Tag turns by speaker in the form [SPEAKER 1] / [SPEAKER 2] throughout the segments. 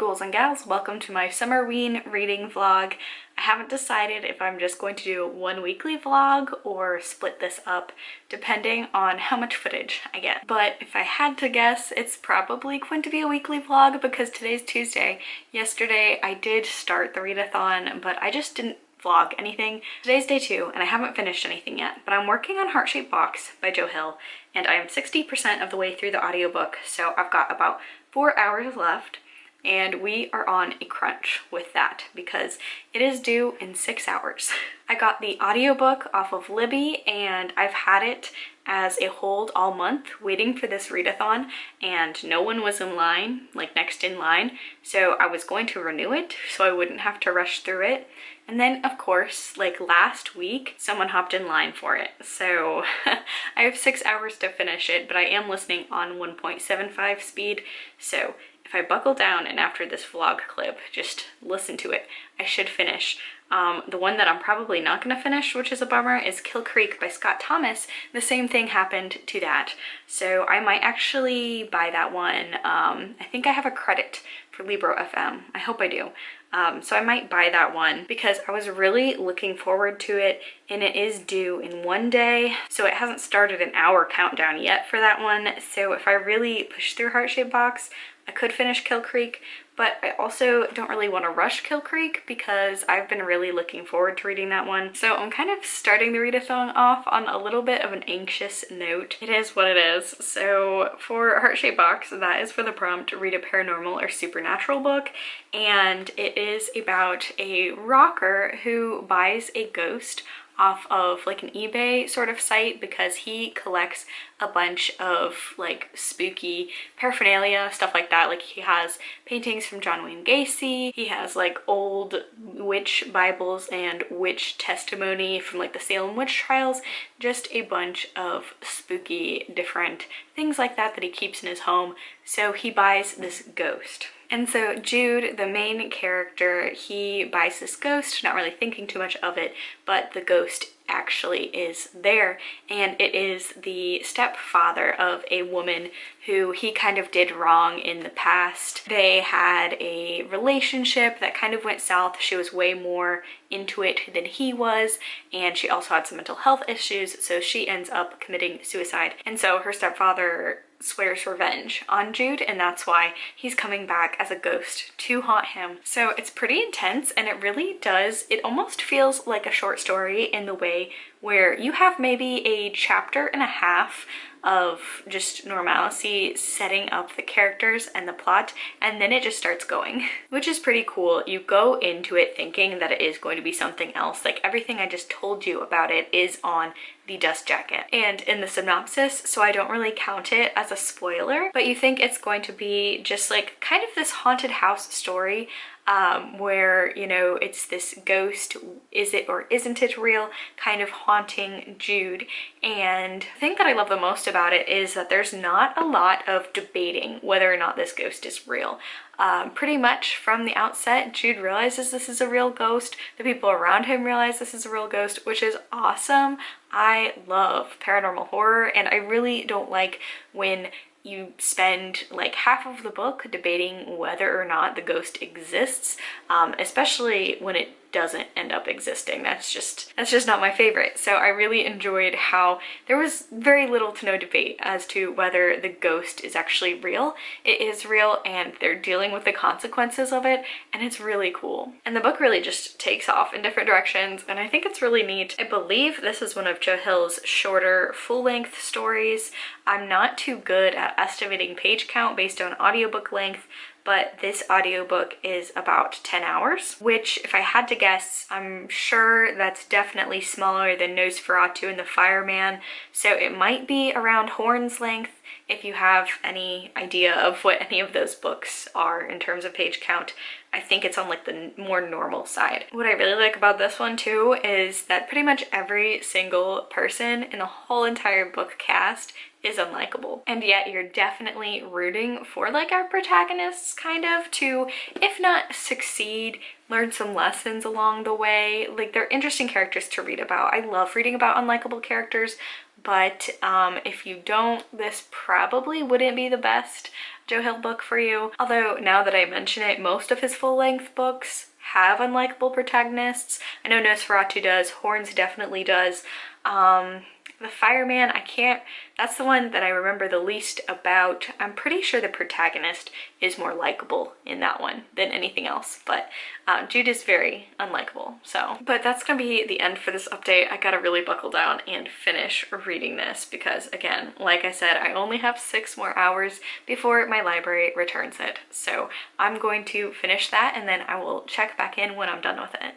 [SPEAKER 1] ghouls and gals, welcome to my Summerween reading vlog. I haven't decided if I'm just going to do one weekly vlog or split this up depending on how much footage I get. But if I had to guess, it's probably going to be a weekly vlog because today's Tuesday. Yesterday I did start the Readathon, but I just didn't vlog anything. Today's day 2 and I haven't finished anything yet, but I'm working on Heart-Shaped Box by Joe Hill and I am 60% of the way through the audiobook, so I've got about 4 hours left and we are on a crunch with that because it is due in 6 hours. I got the audiobook off of Libby and I've had it as a hold all month waiting for this readathon and no one was in line, like next in line, so I was going to renew it so I wouldn't have to rush through it. And then of course, like last week, someone hopped in line for it. So I have 6 hours to finish it, but I am listening on 1.75 speed. So if I buckle down and after this vlog clip, just listen to it, I should finish. The one that I'm probably not going to finish, which is a bummer, is Kill Creek by Scott Thomas. The same thing happened to that. So I might actually buy that one. I think I have a credit for Libro FM. I hope I do. So I might buy that one because I was really looking forward to it and it is due in 1 day. So it hasn't started an hour countdown yet for that one. So if I really push through Heart-Shaped Box, I could finish Kill Creek, but I also don't really want to rush Kill Creek because I've been really looking forward to reading that one. So I'm kind of starting the readathon off on a little bit of an anxious note. It is what it is. So for Heart-Shaped Box, that is for the prompt, read a paranormal or supernatural book. And it is about a rocker who buys a ghost off of like an eBay sort of site because he collects a bunch of like spooky paraphernalia, stuff like that. Like he has paintings from John Wayne Gacy, he has like old witch Bibles and witch testimony from like the Salem witch trials, just a bunch of spooky different things like that that he keeps in his home. So he buys this ghost. And so Jude, the main character, he buys this ghost, not really thinking too much of it, but the ghost actually is there. And it is the stepfather of a woman who he kind of did wrong in the past. They had a relationship that kind of went south. She was way more into it than he was, and she also had some mental health issues, so she ends up committing suicide. And so her stepfather swears revenge on Jude, and that's why he's coming back as a ghost to haunt him. So it's pretty intense, and it really does, it almost feels like a short story in the way where you have maybe a chapter and a half of just normalcy setting up the characters and the plot, and then it just starts going, which is pretty cool. You go into it thinking that it is going to be something else. Like everything I just told you about it is on the dust jacket and in the synopsis, so I don't really count it as a spoiler, but you think it's going to be just like kind of this haunted house story where, you know, it's this ghost, is it or isn't it real, kind of haunting Jude. And the thing that I love the most about it is that there's not a lot of debating whether or not this ghost is real. Pretty much from the outset, Jude realizes this is a real ghost. The people around him realize this is a real ghost, which is awesome. I love paranormal horror, and I really don't like when you spend like half of the book debating whether or not the ghost exists, especially when it doesn't end up existing. That's just not my favorite. So I really enjoyed how there was very little to no debate as to whether the ghost is actually real. It is real and they're dealing with the consequences of it, and it's really cool. And the book really just takes off in different directions, and I think it's really neat. I believe this is one of Joe Hill's shorter full-length stories. I'm not too good at estimating page count based on audiobook length, but this audiobook is about 10 hours, which if I had to guess, I'm sure that's definitely smaller than Nosferatu and the Fireman, so it might be around Horn's length if you have any idea of what any of those books are in terms of page count. I think it's on like the more normal side. What I really like about this one too is that pretty much every single person in the whole entire book cast is unlikable, and yet you're definitely rooting for like our protagonists kind of to, if not succeed, learn some lessons along the way. Like they're interesting characters to read about. I love reading about unlikable characters, but if you don't, this probably wouldn't be the best Joe Hill book for you. Although now that I mention it, most of his full-length books have unlikable protagonists. I know Nosferatu does, Horns definitely does. The Fireman, that's the one that I remember the least about. I'm pretty sure the protagonist is more likable in that one than anything else, but Jude is very unlikable. But that's gonna be the end for this update. I gotta really buckle down and finish reading this because, again, like I said, I only have 6 more hours before my library returns it. So I'm going to finish that and then I will check back in when I'm done with it.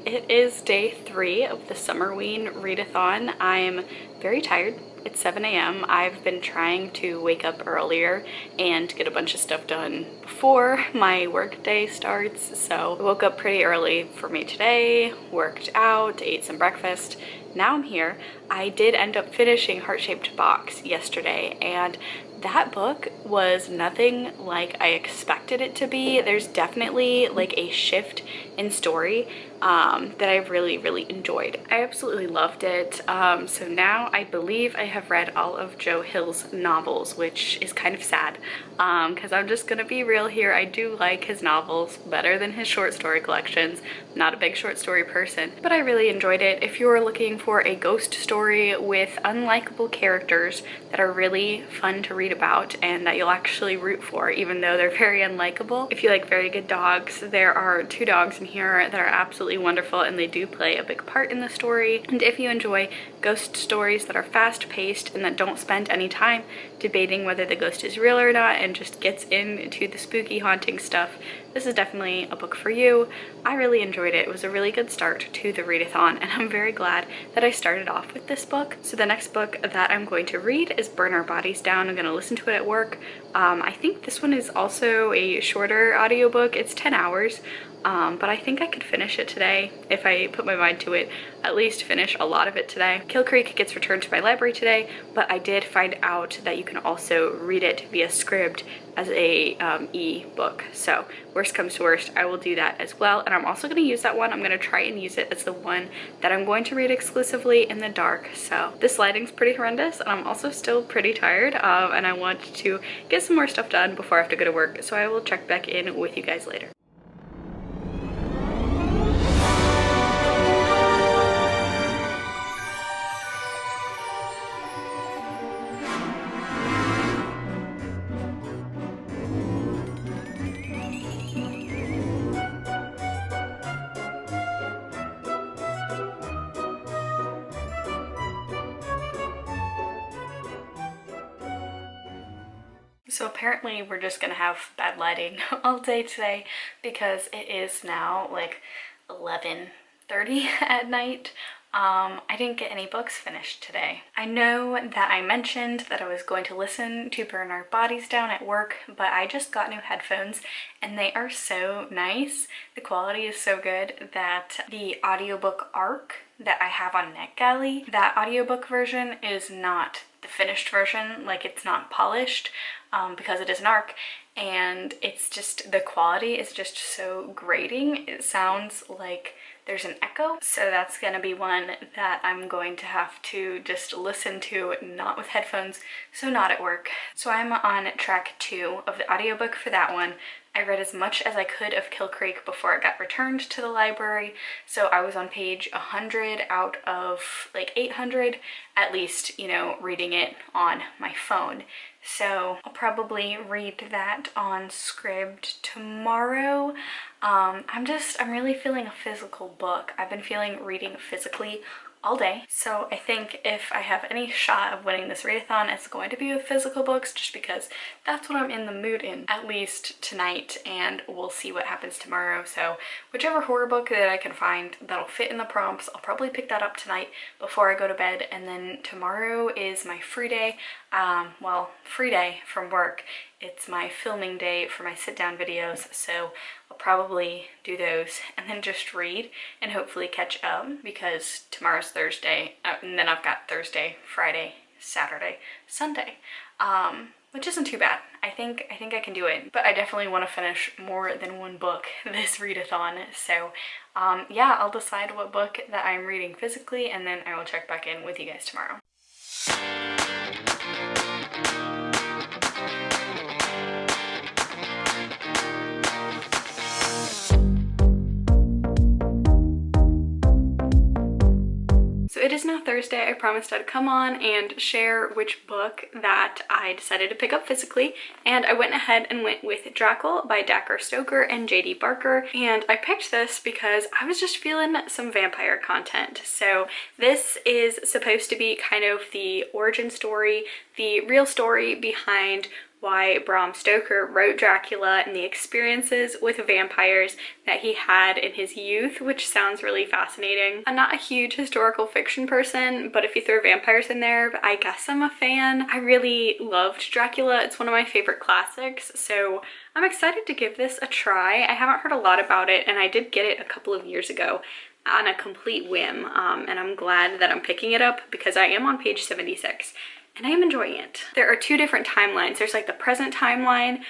[SPEAKER 1] It is day 3 of the Summerween Readathon. I'm very tired. It's 7 a.m. I've been trying to wake up earlier and get a bunch of stuff done before my work day starts. So I woke up pretty early for me today, worked out, ate some breakfast. Now I'm here. I did end up finishing Heart-Shaped Box yesterday, and that book was nothing like I expected it to be. There's definitely like a shift in story that I really enjoyed. I absolutely loved it. So now I believe I have read all of Joe Hill's novels, which is kind of sad because I'm just gonna be real here. I do like his novels better than his short story collections. I'm not a big short story person, but I really enjoyed it. If you're looking for a ghost story with unlikable characters that are really fun to read about and that you'll actually root for even though they're very unlikable. If you like very good dogs, there are 2 dogs in here that are absolutely wonderful and they do play a big part in the story. And if you enjoy ghost stories that are fast-paced and that don't spend any time debating whether the ghost is real or not and just gets into the spooky haunting stuff, this is definitely a book for you. I really enjoyed it. It was a really good start to the readathon, and I'm very glad that I started off with this book. So the next book that I'm going to read is Burn Our Bodies Down. I'm going to listen to it at work. I think this one is also a shorter audiobook. It's 10 hours. But I think I could finish it today if I put my mind to it, at least finish a lot of it today. Kill Creek gets returned to my library today, but I did find out that you can also read it via Scribd as a e-book. So worst comes to worst, I will do that as well. And I'm also going to use that one. I'm going to try and use it as the one that I'm going to read exclusively in the dark. So this lighting's pretty horrendous and I'm also still pretty tired and I want to get some more stuff done before I have to go to work. So I will check back in with you guys later. So apparently we're just gonna have bad lighting all day today because it is now like 11:30 at night. I didn't get any books finished today. I know that I mentioned that I was going to listen to Burn Our Bodies Down at work, but I just got new headphones and they are so nice. The quality is so good that the audiobook arc that I have on NetGalley. That audiobook version is not the finished version, like it's not polished because it is an ARC, and it's just, the quality is just so grating. It sounds like there's an echo. So that's gonna be one that I'm going to have to just listen to, not with headphones, so not at work. So I'm on track 2 of the audiobook for that one. I read as much as I could of Kill Creek before it got returned to the library. So I was on page 100 out of like 800, at least, you know, reading it on my phone. So I'll probably read that on Scribd tomorrow. I'm really feeling a physical book. I've been feeling reading physically all day. So I think if I have any shot of winning this readathon, it's going to be with physical books, just because that's what I'm in the mood in, at least tonight, and we'll see what happens tomorrow. So whichever horror book that I can find that'll fit in the prompts, I'll probably pick that up tonight before I go to bed, and then tomorrow is my free day. Well, free day from work. It's my filming day for my sit-down videos, so I'll probably do those and then just read and hopefully catch up, because tomorrow's Thursday, and then I've got Thursday, Friday, Saturday, Sunday, which isn't too bad. I think I can do it, but I definitely want to finish more than one book this readathon. So yeah, I'll decide what book that I'm reading physically, and then I will check back in with you guys tomorrow. So it is now Thursday. I promised I'd come on and share which book that I decided to pick up physically, and I went ahead and went with Drackle by Dacher Stoker and J.D. Barker, and I picked this because I was just feeling some vampire content. So this is supposed to be kind of the origin story, the real story behind why Bram Stoker wrote Dracula and the experiences with vampires that he had in his youth, which sounds really fascinating. I'm not a huge historical fiction person, but if you throw vampires in there, I guess I'm a fan. I really loved Dracula. It's one of my favorite classics, so I'm excited to give this a try. I haven't heard a lot about it, and I did get it a couple of years ago on a complete whim, and I'm glad that I'm picking it up because I am on page 76. And I am enjoying it. There are 2 different timelines. There's like the present timeline,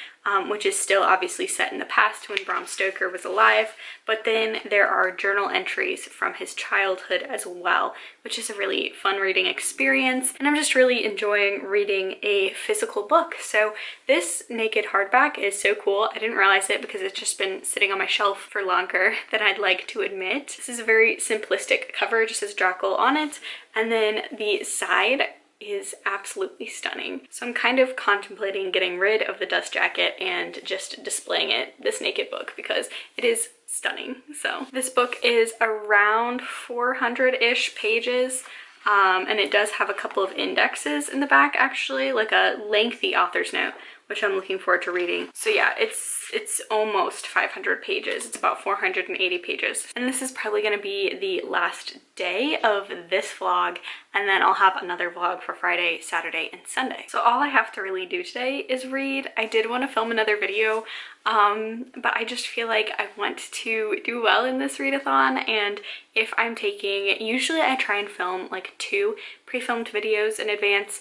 [SPEAKER 1] which is still obviously set in the past when Bram Stoker was alive, but then there are journal entries from his childhood as well, which is a really fun reading experience, and I'm just really enjoying reading a physical book. So this naked hardback is so cool. I didn't realize it because it's just been sitting on my shelf for longer than I'd like to admit. This is a very simplistic cover, it just says Drackle on it, and then the side is absolutely stunning. So I'm kind of contemplating getting rid of the dust jacket and just displaying this naked book, because it is stunning. So this book is around 400-ish pages, and it does have a couple of indexes in the back, actually, like a lengthy author's note, which I'm looking forward to reading. So yeah, it's almost 500 pages. It's about 480 pages. And this is probably gonna be the last day of this vlog, and then I'll have another vlog for Friday, Saturday, and Sunday. So all I have to really do today is read. I did want to film another video, but I just feel like I want to do well in this readathon, and if I'm taking, usually I try and film like 2 pre-filmed videos in advance,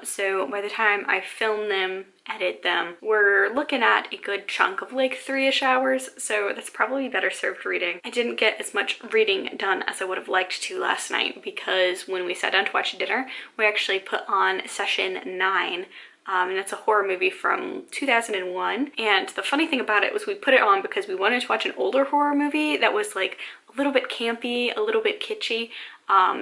[SPEAKER 1] so by the time I film them, edit them, we're looking at a good chunk of like 3-ish hours, so that's probably better served reading. I didn't get as much reading done as I would have liked to last night, because when we sat down to watch dinner, we actually put on session 9, and it's a horror movie from 2001. And the funny thing about it was we put it on because we wanted to watch an older horror movie that was like a little bit campy, a little bit kitschy,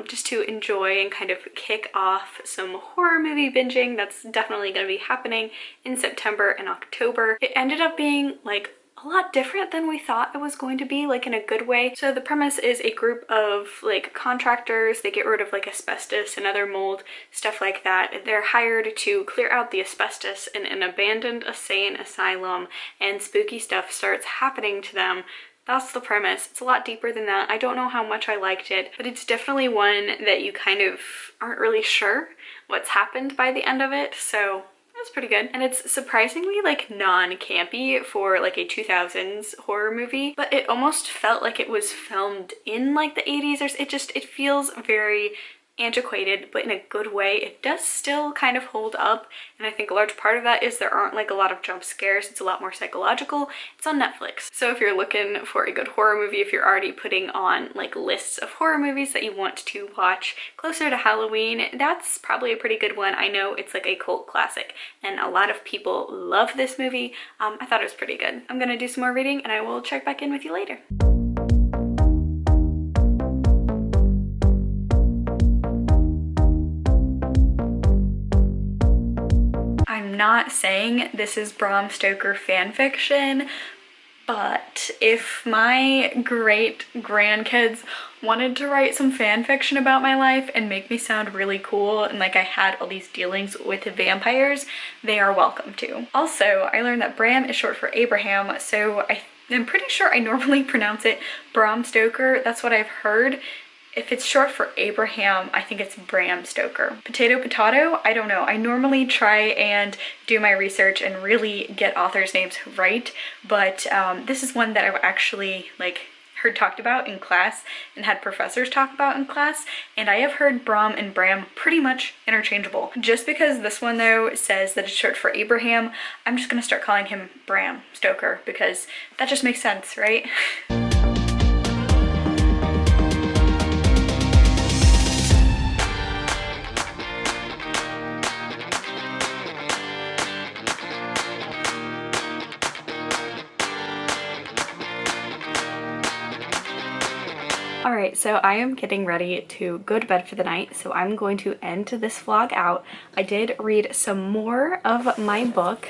[SPEAKER 1] just to enjoy and kind of kick off some horror movie binging. That's definitely going to be happening in September and October. It ended up being like a lot different than we thought it was going to be, like in a good way. So the premise is a group of like contractors. They get rid of like asbestos and other mold, stuff like that. They're hired to clear out the asbestos in an abandoned insane asylum, and spooky stuff starts happening to them. That's the premise. It's a lot deeper than that. I don't know how much I liked it, but it's definitely one that you kind of aren't really sure what's happened by the end of it. So was pretty good. And it's surprisingly like non-campy for like a 2000s horror movie, but it almost felt like it was filmed in like the 80s or it feels very antiquated, but in a good way. It does still kind of hold up, and I think a large part of that is there aren't like a lot of jump scares. It's a lot more psychological. It's on Netflix, so if you're looking for a good horror movie, if you're already putting on like lists of horror movies that you want to watch closer to Halloween, that's probably a pretty good one. I know it's like a cult classic and a lot of people love this movie. I thought it was pretty good. I'm gonna do some more reading and I will check back in with you later. I'm not saying this is Bram Stoker fanfiction, but if my great grandkids wanted to write some fanfiction about my life and make me sound really cool and like I had all these dealings with vampires, they are welcome to. Also, I learned that Bram is short for Abraham, so I'm pretty sure I normally pronounce it Bram Stoker. That's what I've heard. If it's short for Abraham, I think it's Bram Stoker. Potato, potato, I don't know. I normally try and do my research and really get authors' names right, but this is one that I've actually like heard talked about in class and had professors talk about in class, and I have heard Bram and Bram pretty much interchangeable. Just because this one though says that it's short for Abraham, I'm just gonna start calling him Bram Stoker because that just makes sense, right? Alright, so I am getting ready to go to bed for the night, so I'm going to end this vlog out. I did read some more of my book.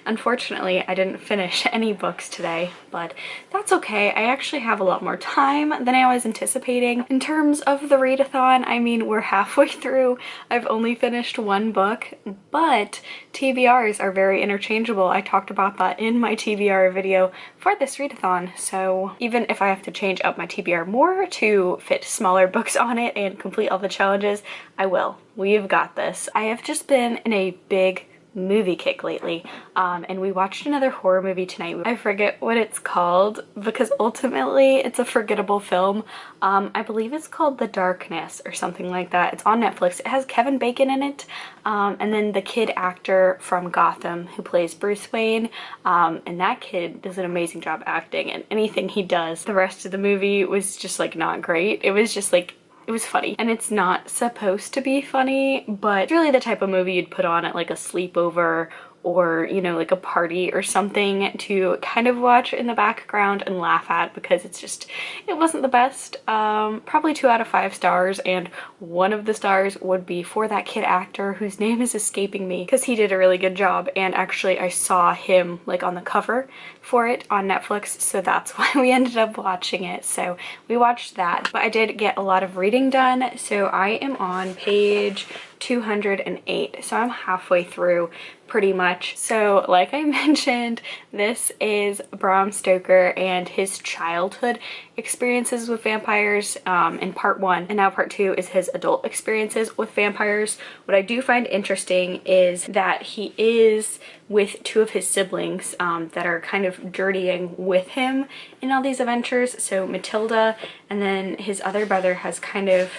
[SPEAKER 1] Unfortunately, I didn't finish any books today, but that's okay. I actually have a lot more time than I was anticipating. In terms of the readathon, I mean, we're halfway through. I've only finished one book, but TBRs are very interchangeable. I talked about that in my TBR video for this readathon, so even if I have to change up my TBR more to fit smaller books on it and complete all the challenges, I will. We've got this. I have just been in a big movie kick lately, and we watched another horror movie tonight. I forget what it's called because ultimately it's a forgettable film. I believe it's called The Darkness or something like that. It's on Netflix. It has Kevin Bacon in it, and then the kid actor from Gotham who plays Bruce Wayne, and that kid does an amazing job acting, and anything he does. The rest of the movie was just like not great. It was just like, it was funny, and it's not supposed to be funny, but it's really the type of movie you'd put on at like a sleepover or, you know, like a party or something to kind of watch in the background and laugh at, because it's just, it wasn't the best. Probably 2 out of 5 stars, and one of the stars would be for that kid actor whose name is escaping me, because he did a really good job, and actually I saw him like on the cover for it on Netflix, so that's why we ended up watching it. So we watched that, but I did get a lot of reading done, so I am on page 208, so I'm halfway through pretty much. So like I mentioned, this is Bram Stoker and his childhood experiences with vampires in part 1, and now part 2 is his adult experiences with vampires. What I do find interesting is that he is with 2 of his siblings that are kind of journeying with him in all these adventures. So Matilda, and then his other brother has kind of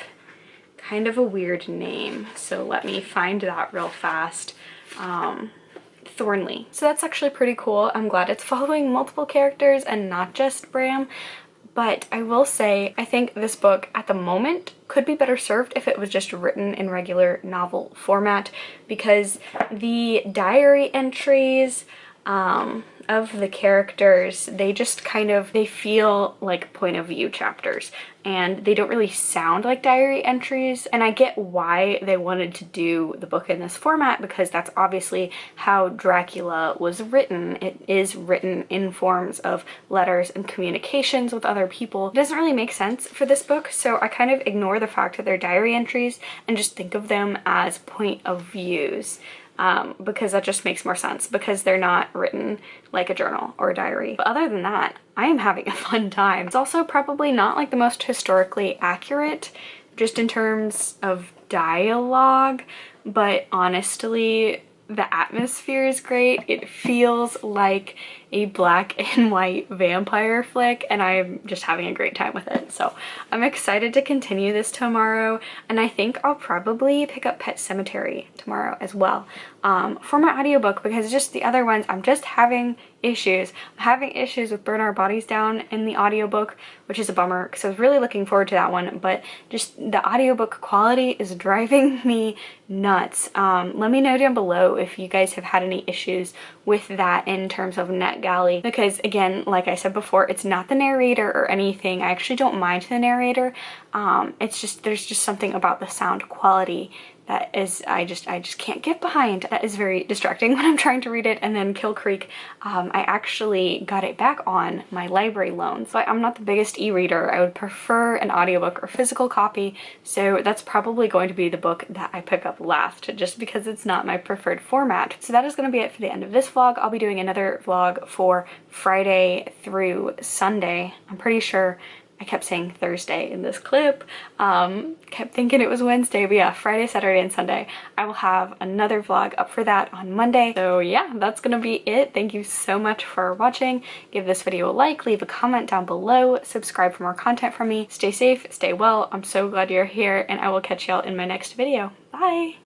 [SPEAKER 1] a weird name, so let me find that real fast. Thornley. So that's actually pretty cool. I'm glad it's following multiple characters and not just Bram, but I will say I think this book at the moment could be better served if it was just written in regular novel format, because the diary entries of the characters, they just kind of, they feel like point of view chapters, and they don't really sound like diary entries. And I get why they wanted to do the book in this format, because that's obviously how Dracula was written. It is written in forms of letters and communications with other people. It doesn't really make sense for this book, so I kind of ignore the fact that they're diary entries and just think of them as point of views. Because that just makes more sense, because they're not written like a journal or a diary. But other than that, I am having a fun time. It's also probably not like the most historically accurate, just in terms of dialogue, but honestly, The atmosphere is great. It feels like a black and white vampire flick, and I'm just having a great time with it. So I'm excited to continue this tomorrow, and I think I'll probably pick up Pet Sematary tomorrow as well for my audiobook, because just the other ones I'm just having issues. I'm having issues with Burn Our Bodies Down in the audiobook, which is a bummer because I was really looking forward to that one, but just the audiobook quality is driving me nuts. Let me know down below if you guys have had any issues with that in terms of NetGalley, because again, like I said before, it's not the narrator or anything. I actually don't mind the narrator. It's just, there's just something about the sound quality that is, I just can't get behind. That is very distracting when I'm trying to read it. And then Kill Creek, I actually got it back on my library loan. So I'm not the biggest e-reader. I would prefer an audiobook or physical copy. So that's probably going to be the book that I pick up last, just because it's not my preferred format. So that is going to be it for the end of this vlog. I'll be doing another vlog for Friday through Sunday. I'm pretty sure I kept saying Thursday in this clip, kept thinking it was Wednesday, but yeah, Friday, Saturday, and Sunday. I will have another vlog up for that on Monday. So yeah, that's gonna be it. Thank you so much for watching. Give this video a like, leave a comment down below, subscribe for more content from me. Stay safe, stay well. I'm so glad you're here, and I will catch y'all in my next video. Bye!